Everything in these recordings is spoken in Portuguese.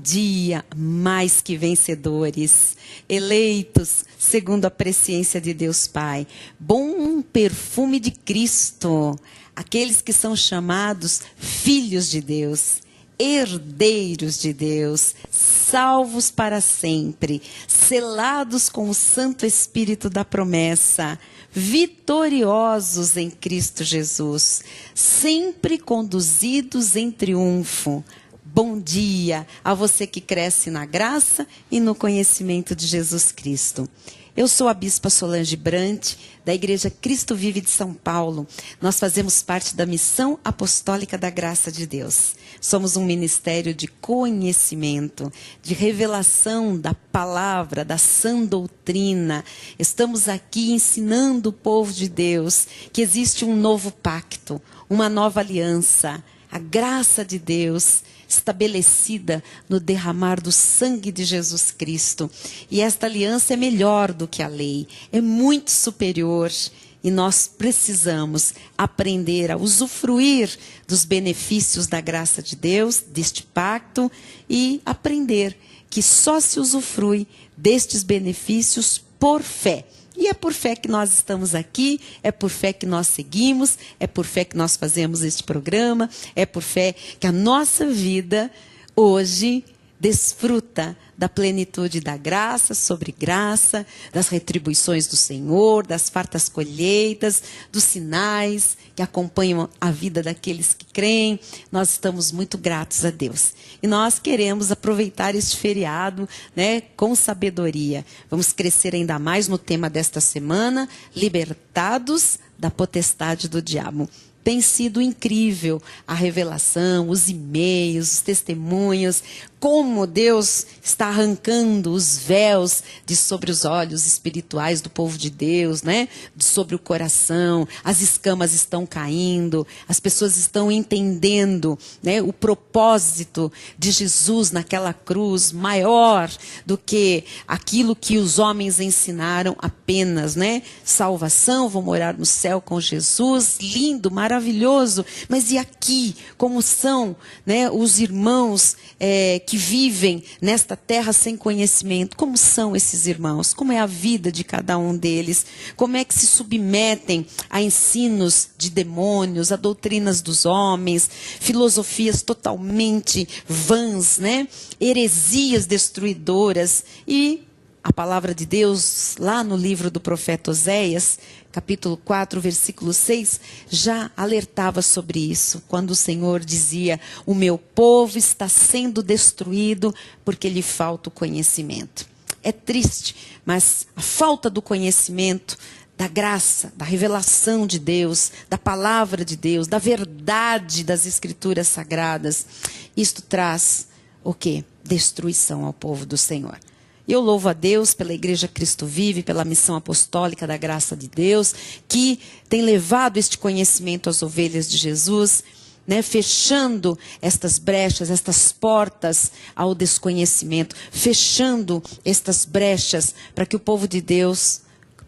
dia, mais que vencedores, eleitos segundo a presciência de Deus Pai, bom perfume de Cristo, aqueles que são chamados filhos de Deus, herdeiros de Deus, salvos para sempre, selados com o Santo Espírito da promessa, vitoriosos em Cristo Jesus, sempre conduzidos em triunfo. Bom dia a você que cresce na graça e no conhecimento de Jesus Cristo. Eu sou a Bispa Solange Brant, da Igreja Cristo Vive de São Paulo. Nós fazemos parte da Missão Apostólica da Graça de Deus. Somos um ministério de conhecimento, de revelação da palavra, da sã doutrina. Estamos aqui ensinando o povo de Deus que existe um novo pacto, uma nova aliança, a graça de Deus estabelecida no derramar do sangue de Jesus Cristo. E esta aliança é melhor do que a lei, é muito superior. E nós precisamos aprender a usufruir dos benefícios da graça de Deus, deste pacto, e aprender que só se usufrui destes benefícios por fé. E é por fé que nós estamos aqui, é por fé que nós seguimos, é por fé que nós fazemos este programa, é por fé que a nossa vida hoje desfruta da plenitude da graça sobre graça, das retribuições do Senhor, das fartas colheitas, dos sinais que acompanham a vida daqueles que creem. Nós estamos muito gratos a Deus. E nós queremos aproveitar este feriado, né, com sabedoria. Vamos crescer ainda mais no tema desta semana, libertados da potestade do diabo. Tem sido incrível a revelação, os e-mails, os testemunhos, como Deus está arrancando os véus de sobre os olhos espirituais do povo de Deus, né? Sobre o coração, as escamas estão caindo, as pessoas estão entendendo, né, o propósito de Jesus naquela cruz maior do que aquilo que os homens ensinaram apenas, né? Salvação, vou morar no céu com Jesus, lindo, maravilhoso, mas e aqui, como são, né, os irmãos que vivem nesta terra sem conhecimento? Como são esses irmãos? Como é a vida de cada um deles? Como é que se submetem a ensinos de demônios, a doutrinas dos homens, filosofias totalmente vãs, né? Heresias destruidoras? E a palavra de Deus, lá no livro do profeta Oséias, capítulo 4, versículo 6, já alertava sobre isso, quando o Senhor dizia: o meu povo está sendo destruído porque lhe falta o conhecimento. É triste, mas a falta do conhecimento, da graça, da revelação de Deus, da palavra de Deus, da verdade das Escrituras Sagradas, isto traz o quê? Destruição ao povo do Senhor. E eu louvo a Deus pela Igreja Cristo Vive, pela missão apostólica da graça de Deus, que tem levado este conhecimento às ovelhas de Jesus, né, fechando estas brechas, estas portas ao desconhecimento, fechando estas brechas para que o povo de Deus,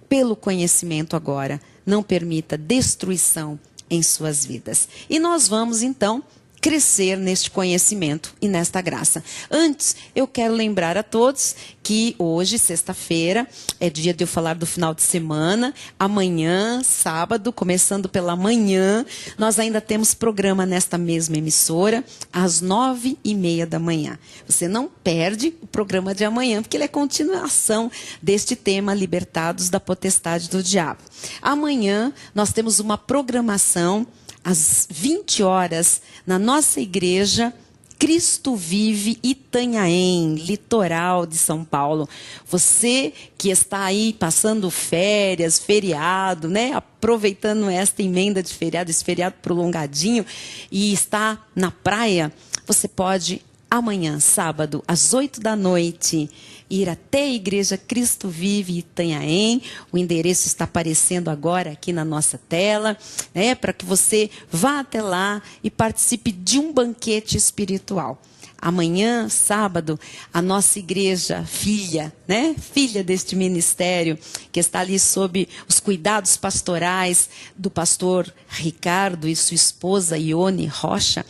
pelo conhecimento agora, não permita destruição em suas vidas. E nós vamos, então, crescer neste conhecimento e nesta graça. Antes, eu quero lembrar a todos que hoje, sexta-feira, é dia de eu falar do final de semana. Amanhã, sábado, começando pela manhã, nós ainda temos programa nesta mesma emissora, às 9h30 da manhã. Você não perde o programa de amanhã, porque ele é continuação deste tema, Libertados da Potestade do Diabo. Amanhã, nós temos uma programação às 20 horas, na nossa igreja, Cristo Vive Itanhaém, litoral de São Paulo. Você que está aí passando férias, feriado, né? Aproveitando esta emenda de feriado, esse feriado prolongadinho, e está na praia, você pode amanhã, sábado, às 8 da noite, ir até a Igreja Cristo Vive Itanhaém. O endereço está aparecendo agora aqui na nossa tela, né, para que você vá até lá e participe de um banquete espiritual. Amanhã, sábado, a nossa igreja filha, né, filha deste ministério, que está ali sob os cuidados pastorais do pastor Ricardo e sua esposa Ione Rocha,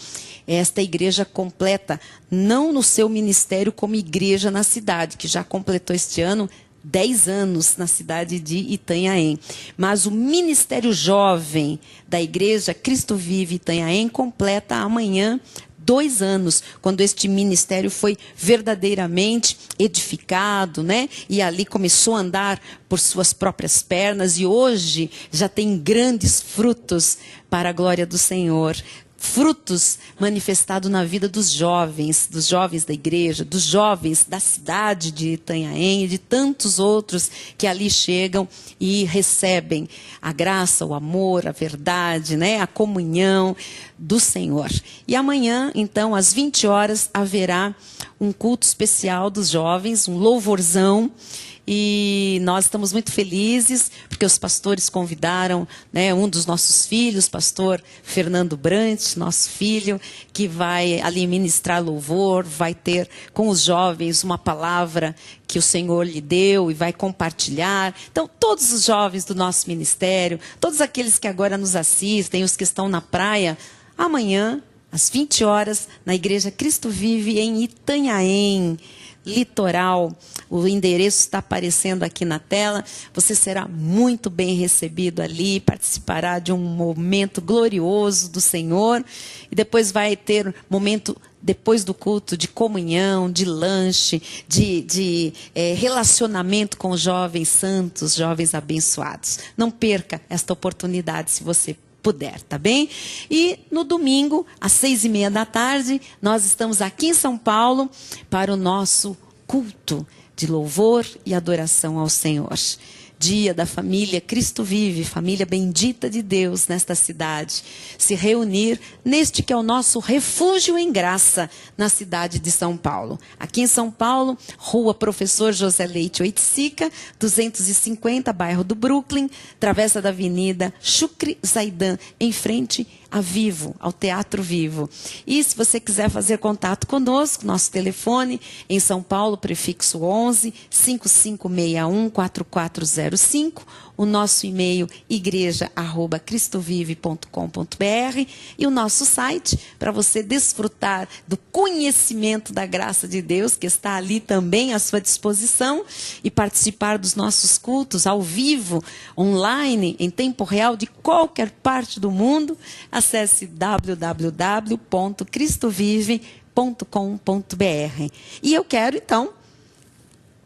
esta igreja completa, não no seu ministério como igreja na cidade, que já completou este ano 10 anos na cidade de Itanhaém. Mas o Ministério Jovem da Igreja Cristo Vive Itanhaém completa amanhã 2 anos, quando este ministério foi verdadeiramente edificado, né? E ali começou a andar por suas próprias pernas e hoje já tem grandes frutos para a glória do Senhor. Frutos manifestados na vida dos jovens da igreja, dos jovens da cidade de Itanhaém e de tantos outros que ali chegam e recebem a graça, o amor, a verdade, né? A comunhão do Senhor. E amanhã, então, às 20 horas, haverá um culto especial dos jovens, um louvorzão. E nós estamos muito felizes, porque os pastores convidaram, né, um dos nossos filhos, pastor Fernando Brant, nosso filho, que vai ali ministrar louvor, vai ter com os jovens uma palavra que o Senhor lhe deu e vai compartilhar. Então, todos os jovens do nosso ministério, todos aqueles que agora nos assistem, os que estão na praia, amanhã, às 20 horas, na Igreja Cristo Vive, em Itanhaém, Litoral. O endereço está aparecendo aqui na tela. Você será muito bem recebido ali, participará de um momento glorioso do Senhor. E depois vai ter momento, depois do culto, de comunhão, de lanche, de relacionamento com jovens santos, jovens abençoados. Não perca esta oportunidade se você puder, tá bem? E no domingo, às 6:30 da tarde, nós estamos aqui em São Paulo para o nosso culto de louvor e adoração ao Senhor. Dia da família Cristo Vive, família bendita de Deus nesta cidade, se reunir neste que é o nosso refúgio em graça na cidade de São Paulo. Aqui em São Paulo, Rua Professor José Leite Oiticica, 250, bairro do Brooklyn, travessa da Avenida Shukri Zaidan, em frente a Vivo, ao Teatro Vivo. E se você quiser fazer contato conosco, nosso telefone em São Paulo, prefixo 11 5561 4405, o nosso e-mail igreja@cristovive.com.br e o nosso site para você desfrutar do conhecimento da graça de Deus que está ali também à sua disposição e participar dos nossos cultos ao vivo, online, em tempo real de qualquer parte do mundo. Acesse www.cristovive.com.br. E eu quero, então,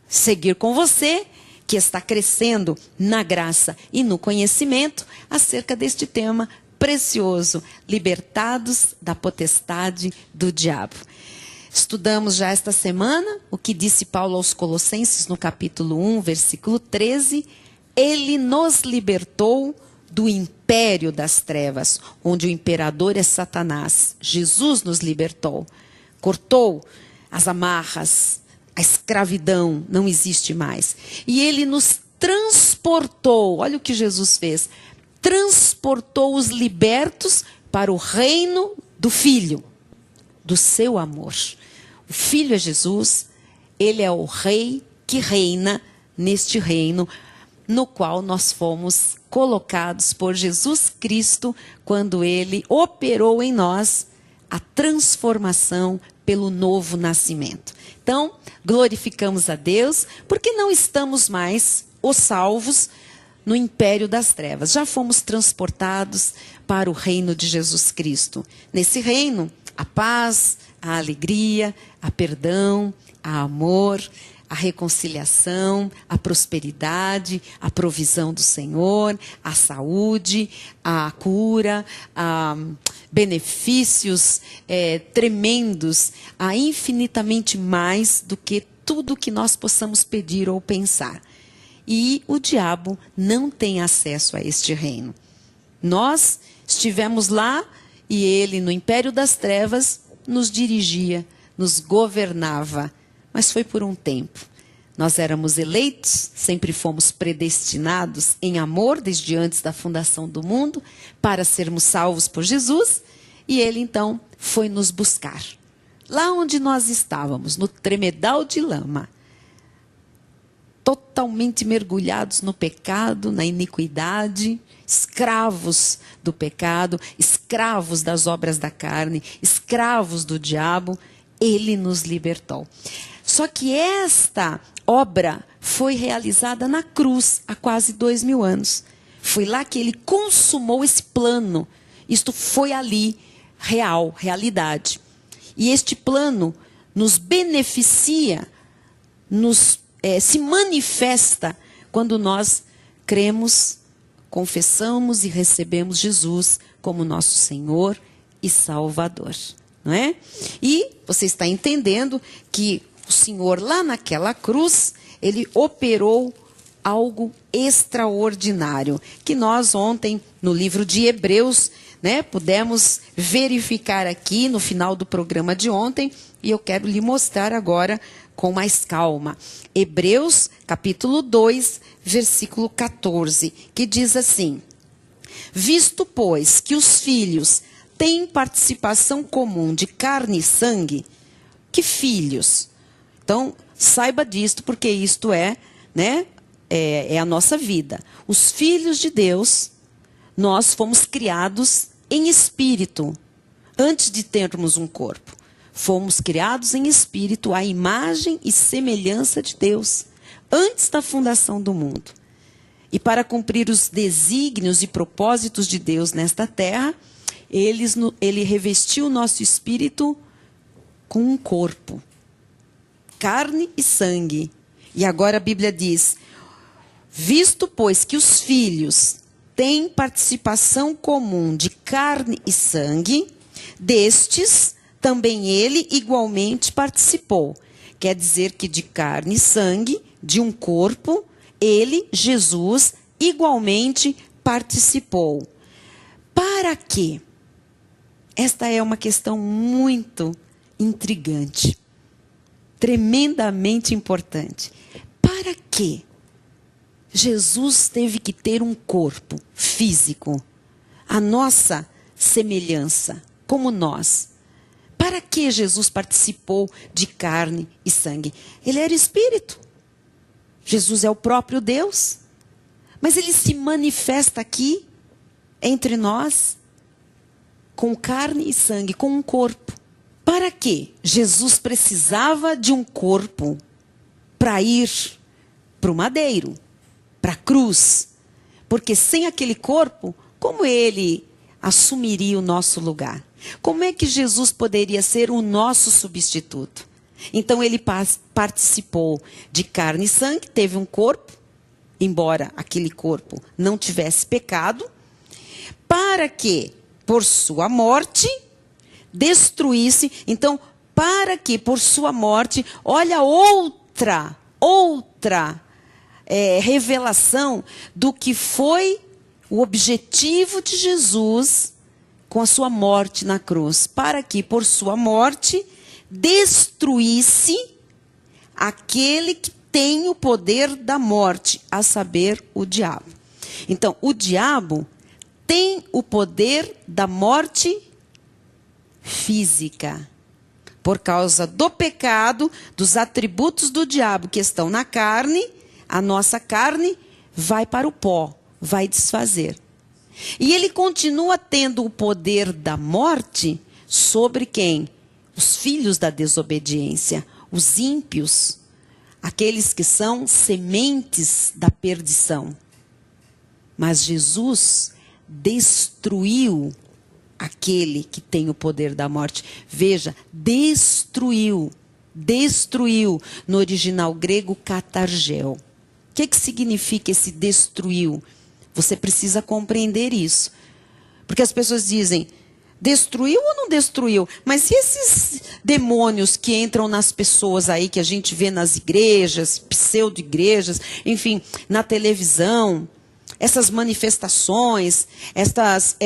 seguir com você, que está crescendo na graça e no conhecimento, acerca deste tema precioso, libertados da potestade do diabo. Estudamos já esta semana o que disse Paulo aos Colossenses no capítulo 1, versículo 13. Ele nos libertou do império das trevas, onde o imperador é Satanás. Jesus nos libertou, cortou as amarras, a escravidão não existe mais. E ele nos transportou, olha o que Jesus fez, transportou os libertos para o reino do Filho, do seu amor. O Filho é Jesus, ele é o Rei que reina neste reino, no qual nós fomos colocados por Jesus Cristo, quando ele operou em nós a transformação pelo novo nascimento. Então, glorificamos a Deus, porque não estamos mais os salvos no império das trevas. Já fomos transportados para o reino de Jesus Cristo. Nesse reino, a paz, a alegria, a perdão, a amor, a reconciliação, a prosperidade, a provisão do Senhor, a saúde, a cura, a benefícios tremendos, a infinitamente mais do que tudo que nós possamos pedir ou pensar. E o diabo não tem acesso a este reino. Nós estivemos lá e ele, no império das trevas, nos dirigia, nos governava. Mas foi por um tempo. Nós éramos eleitos, sempre fomos predestinados em amor, desde antes da fundação do mundo, para sermos salvos por Jesus. E ele, então, foi nos buscar. Lá onde nós estávamos, no tremedal de lama. totalmente mergulhados no pecado, na iniquidade, escravos do pecado, escravos das obras da carne, escravos do diabo, ele nos libertou. Só que esta obra foi realizada na cruz há quase 2000 anos. Foi lá que ele consumou esse plano. Isto foi ali, realidade. E este plano nos beneficia, se manifesta quando nós cremos, confessamos e recebemos Jesus como nosso Senhor e Salvador, não é? E você está entendendo que o Senhor lá naquela cruz, ele operou algo extraordinário, que nós ontem no livro de Hebreus, né, pudemos verificar aqui no final do programa de ontem, e eu quero lhe mostrar agora com mais calma. Hebreus, capítulo 2, versículo 14, que diz assim: visto, pois, que os filhos têm participação comum de carne e sangue, que filhos? Então, saiba disto, porque isto é a nossa vida. Os filhos de Deus, nós fomos criados em espírito, antes de termos um corpo. Fomos criados em espírito, à imagem e semelhança de Deus, antes da fundação do mundo. E para cumprir os desígnios e propósitos de Deus nesta terra, ele revestiu o nosso espírito com um corpo, carne e sangue. E agora a Bíblia diz: visto, pois, que os filhos têm participação comum de carne e sangue, destes também ele igualmente participou. Quer dizer que de carne e sangue, de um corpo, ele, Jesus, igualmente participou. Para quê? Esta é uma questão muito intrigante, tremendamente importante. Para quê? Jesus teve que ter um corpo físico, a nossa semelhança, como nós. Para que Jesus participou de carne e sangue? Ele era espírito. Jesus é o próprio Deus. Mas ele se manifesta aqui, entre nós, com carne e sangue, com um corpo. Para que Jesus precisava de um corpo para ir para o madeiro, para a cruz? Porque sem aquele corpo, como ele assumiria o nosso lugar? Como é que Jesus poderia ser o nosso substituto? Então ele participou de carne e sangue, teve um corpo, embora aquele corpo não tivesse pecado, para que, por sua morte, destruísse. Então, para que, por sua morte, olha outra revelação do que foi o objetivo de Jesus com a sua morte na cruz, para que por sua morte destruísse aquele que tem o poder da morte, a saber, o diabo. Então, o diabo tem o poder da morte física. Por causa do pecado, dos atributos do diabo que estão na carne, a nossa carne vai para o pó, vai desfazer. E ele continua tendo o poder da morte sobre quem? Os filhos da desobediência, os ímpios, aqueles que são sementes da perdição. Mas Jesus destruiu aquele que tem o poder da morte. Veja, destruiu. No original grego, katargel. O que significa esse destruiu? Você precisa compreender isso. Porque as pessoas dizem, destruiu ou não destruiu? Mas e esses demônios que entram nas pessoas aí, que a gente vê nas igrejas, pseudo-igrejas, enfim, na televisão, essas manifestações, estas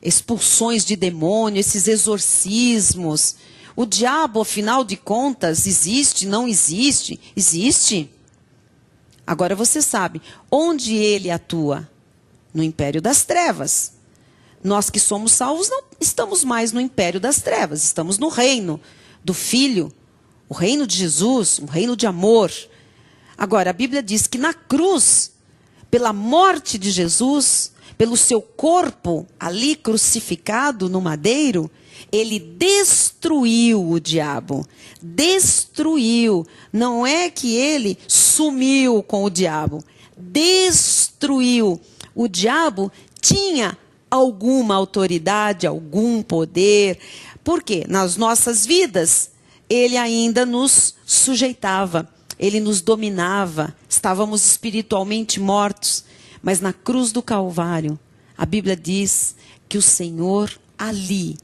expulsões de demônio, esses exorcismos. O diabo, afinal de contas, existe, não existe? Existe. Agora você sabe, onde ele atua? No império das trevas. Nós que somos salvos não estamos mais no império das trevas, estamos no reino do Filho, o reino de Jesus, um reino de amor. Agora, a Bíblia diz que na cruz, pela morte de Jesus, pelo seu corpo ali crucificado no madeiro, ele destruiu o diabo. Destruiu. Não é que ele sumiu com o diabo. Destruiu. O diabo tinha alguma autoridade, algum poder. Por quê? Nas nossas vidas, ele ainda nos sujeitava. Ele nos dominava. Estávamos espiritualmente mortos. Mas na cruz do Calvário, a Bíblia diz que o Senhor ali,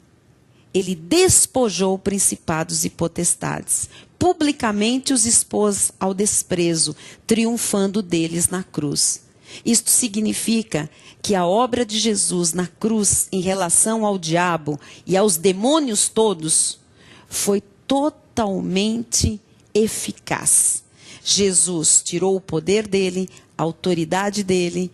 ele despojou principados e potestades. Publicamente os expôs ao desprezo, triunfando deles na cruz. Isto significa que a obra de Jesus na cruz em relação ao diabo e aos demônios todos foi totalmente eficaz. Jesus tirou o poder dele, a autoridade dele,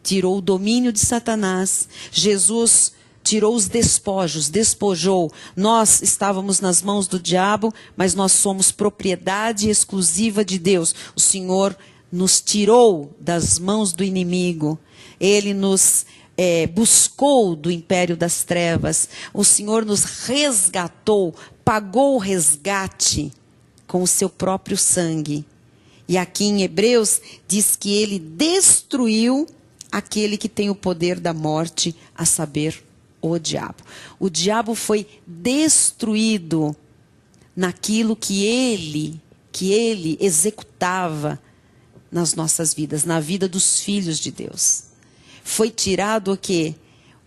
tirou o domínio de Satanás. Jesus tirou os despojos, despojou. Nós estávamos nas mãos do diabo, mas nós somos propriedade exclusiva de Deus. O Senhor nos tirou das mãos do inimigo. Ele nos buscou do império das trevas. O Senhor nos resgatou, pagou o resgate com o seu próprio sangue. E aqui em Hebreus diz que ele destruiu aquele que tem o poder da morte, a saber, o diabo. O diabo foi destruído naquilo que ele executava nas nossas vidas, na vida dos filhos de Deus. Foi tirado o quê?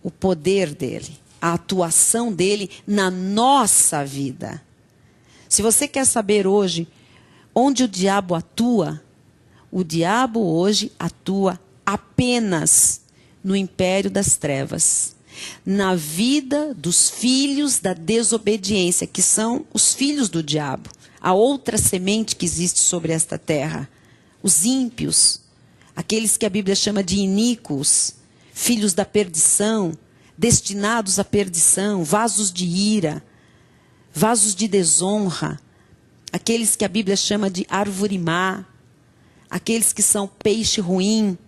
O poder dele, a atuação dele na nossa vida. Se você quer saber hoje onde o diabo atua, o diabo hoje atua apenas no império das trevas, na vida dos filhos da desobediência, que são os filhos do diabo, a outra semente que existe sobre esta terra, os ímpios, aqueles que a Bíblia chama de iníquos, filhos da perdição, destinados à perdição, vasos de ira, vasos de desonra, aqueles que a Bíblia chama de árvore má, aqueles que são peixe ruim,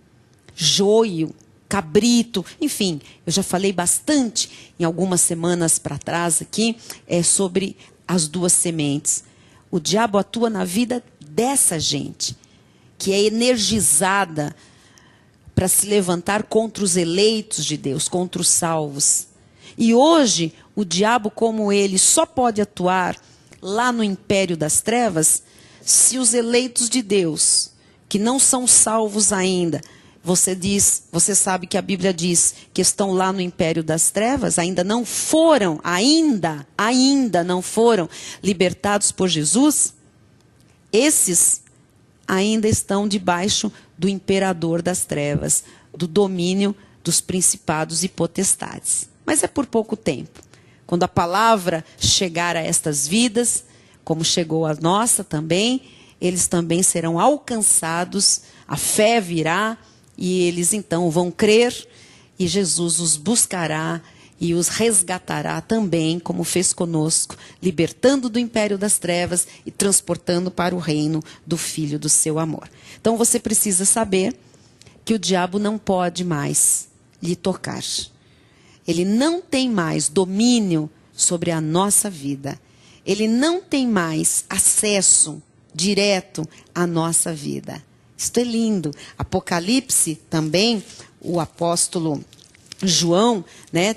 joio, cabrito, enfim, eu já falei bastante em algumas semanas para trás aqui sobre as duas sementes. O diabo atua na vida dessa gente, que é energizada para se levantar contra os eleitos de Deus, contra os salvos. E hoje, o diabo, como ele, só pode atuar lá no império das trevas se os eleitos de Deus, que não são salvos ainda, você sabe que a Bíblia diz que estão lá no império das trevas, ainda não foram libertados por Jesus, esses ainda estão debaixo do imperador das trevas, do domínio dos principados e potestades. Mas é por pouco tempo. Quando a palavra chegar a estas vidas, como chegou a nossa também, eles também serão alcançados, a fé virá, e eles então vão crer, e Jesus os buscará e os resgatará também, como fez conosco, libertando do império das trevas e transportando para o reino do Filho do seu amor. Então você precisa saber que o diabo não pode mais lhe tocar. Ele não tem mais domínio sobre a nossa vida. Ele não tem mais acesso direto à nossa vida. Isto é lindo. Apocalipse também, o apóstolo João,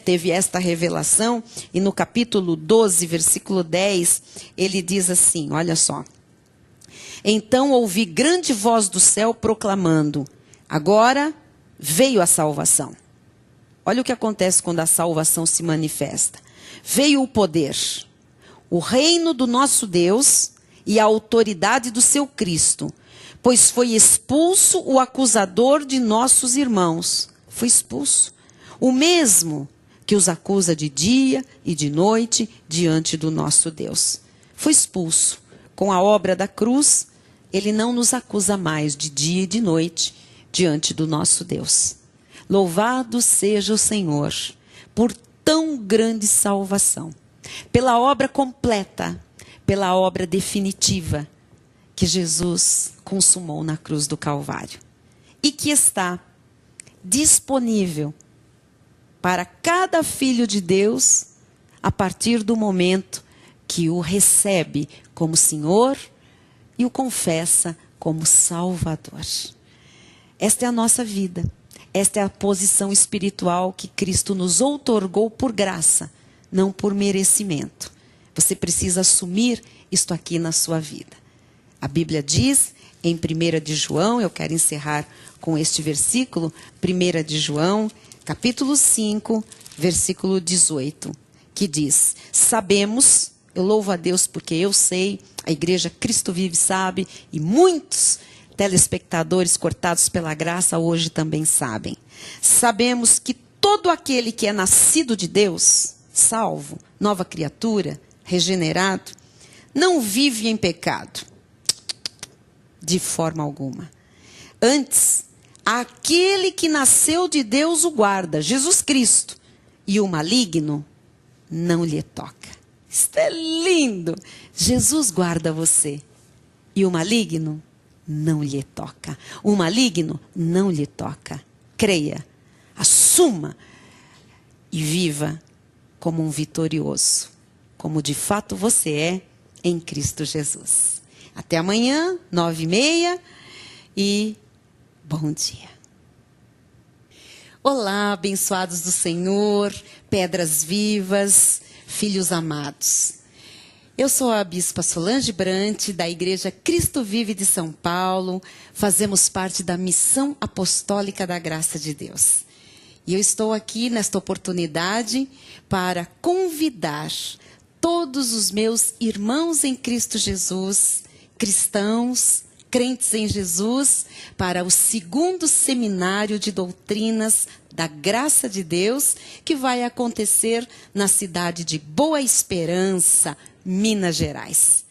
teve esta revelação, e no capítulo 12, versículo 10, ele diz assim, olha só. Então ouvi grande voz do céu proclamando, agora veio a salvação. Olha o que acontece quando a salvação se manifesta. Veio o poder, o reino do nosso Deus e a autoridade do seu Cristo, pois foi expulso o acusador de nossos irmãos. Foi expulso. O mesmo que os acusa de dia e de noite diante do nosso Deus. Foi expulso. Com a obra da cruz, ele não nos acusa mais de dia e de noite diante do nosso Deus. Louvado seja o Senhor por tão grande salvação. Pela obra completa, pela obra definitiva que Jesus consumou na cruz do Calvário. E que está disponível para cada filho de Deus a partir do momento que o recebe como Senhor e o confessa como Salvador. Esta é a nossa vida. Esta é a posição espiritual que Cristo nos outorgou por graça, não por merecimento. Você precisa assumir isto aqui na sua vida. A Bíblia diz em 1 de João, eu quero encerrar com este versículo, 1 de João, capítulo 5, versículo 18, que diz: sabemos, eu louvo a Deus porque eu sei, a igreja Cristo Vive sabe, e muitos telespectadores cortados pela graça hoje também sabem. Sabemos que todo aquele que é nascido de Deus, salvo, nova criatura, regenerado, não vive em pecado, de forma alguma. Antes, aquele que nasceu de Deus o guarda, Jesus Cristo, e o maligno não lhe toca. Isto é lindo! Jesus guarda você, e o maligno não lhe toca. O maligno não lhe toca. Creia, assuma e viva como um vitorioso, como de fato você é em Cristo Jesus. Até amanhã, 9h30, e bom dia. Olá, abençoados do Senhor, pedras vivas, filhos amados. Eu sou a Bispa Solange Brant, da Igreja Cristo Vive de São Paulo. Fazemos parte da Missão Apostólica da Graça de Deus. E eu estou aqui nesta oportunidade para convidar todos os meus irmãos em Cristo Jesus, cristãos, crentes em Jesus, para o 2º Seminário de Doutrinas da Graça de Deus, que vai acontecer na cidade de Boa Esperança, Minas Gerais.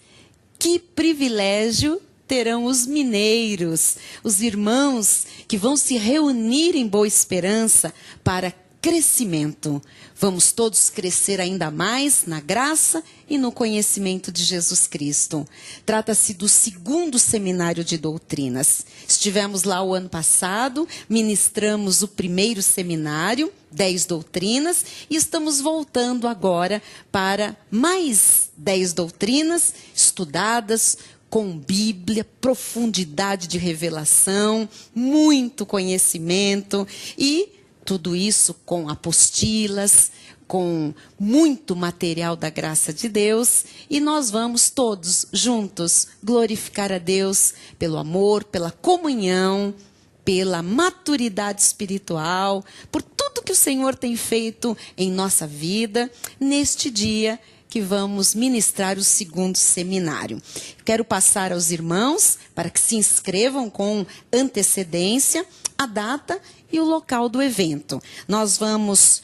Que privilégio terão os mineiros, os irmãos que vão se reunir em Boa Esperança para crescimento. Vamos todos crescer ainda mais na graça e no conhecimento de Jesus Cristo. Trata-se do 2º Seminário de Doutrinas. Estivemos lá o ano passado, ministramos o 1º seminário, 10 doutrinas, e estamos voltando agora para mais 10 doutrinas estudadas com Bíblia, profundidade de revelação, muito conhecimento e tudo isso com apostilas, com muito material da graça de Deus, e nós vamos todos juntos glorificar a Deus pelo amor, pela comunhão, pela maturidade espiritual, por tudo que o Senhor tem feito em nossa vida, neste dia que vamos ministrar o 2º seminário. Quero passar aos irmãos para que se inscrevam com antecedência a data e o local do evento. Nós vamos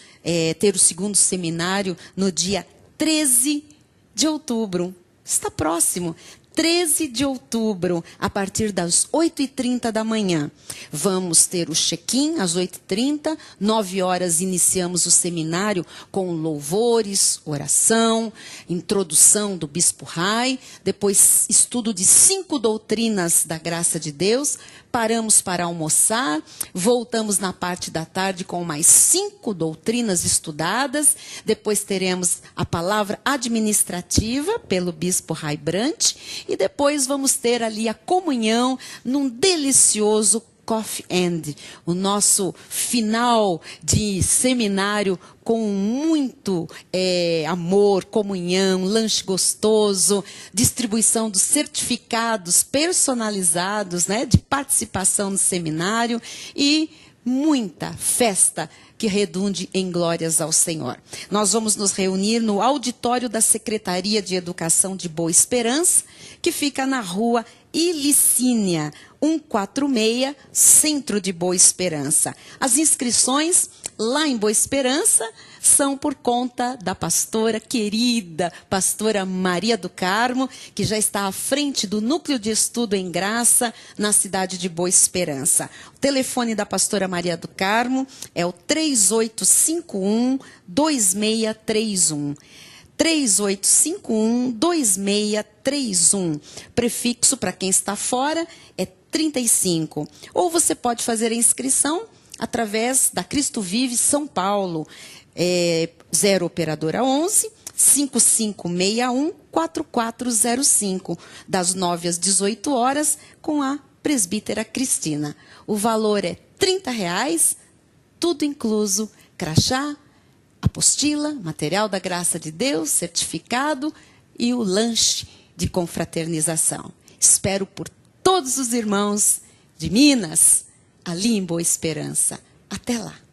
ter o 2º seminário no dia 13 de outubro. Está próximo. 13 de outubro, a partir das 8h30 da manhã. Vamos ter o check-in às 8h30, 9h iniciamos o seminário com louvores, oração, introdução do Bispo Rai, depois estudo de 5 doutrinas da graça de Deus, paramos para almoçar, voltamos na parte da tarde com mais 5 doutrinas estudadas, depois teremos a palavra administrativa pelo Bispo Rai Brant, e depois vamos ter ali a comunhão num delicioso Coffee End, o nosso final de seminário com muito amor, comunhão, lanche gostoso, distribuição dos certificados personalizados, né, de participação no seminário e muita festa que redunde em glórias ao Senhor. Nós vamos nos reunir no auditório da Secretaria de Educação de Boa Esperança, que fica na rua Ilicínia, 146, Centro de Boa Esperança. As inscrições lá em Boa Esperança são por conta da pastora querida, pastora Maria do Carmo, que já está à frente do Núcleo de Estudo em Graça na cidade de Boa Esperança. O telefone da pastora Maria do Carmo é o 3851-2631. 3851-2631. Prefixo para quem está fora é 35. Ou você pode fazer a inscrição através da Cristo Vive São Paulo, 0 operadora 11 5561 4405, das 9 às 18 horas, com a presbítera Cristina. O valor é R$30, tudo incluso, crachá, apostila, material da graça de Deus, certificado e o lanche de confraternização. Espero por todos os irmãos de Minas, ali em Boa Esperança. Até lá!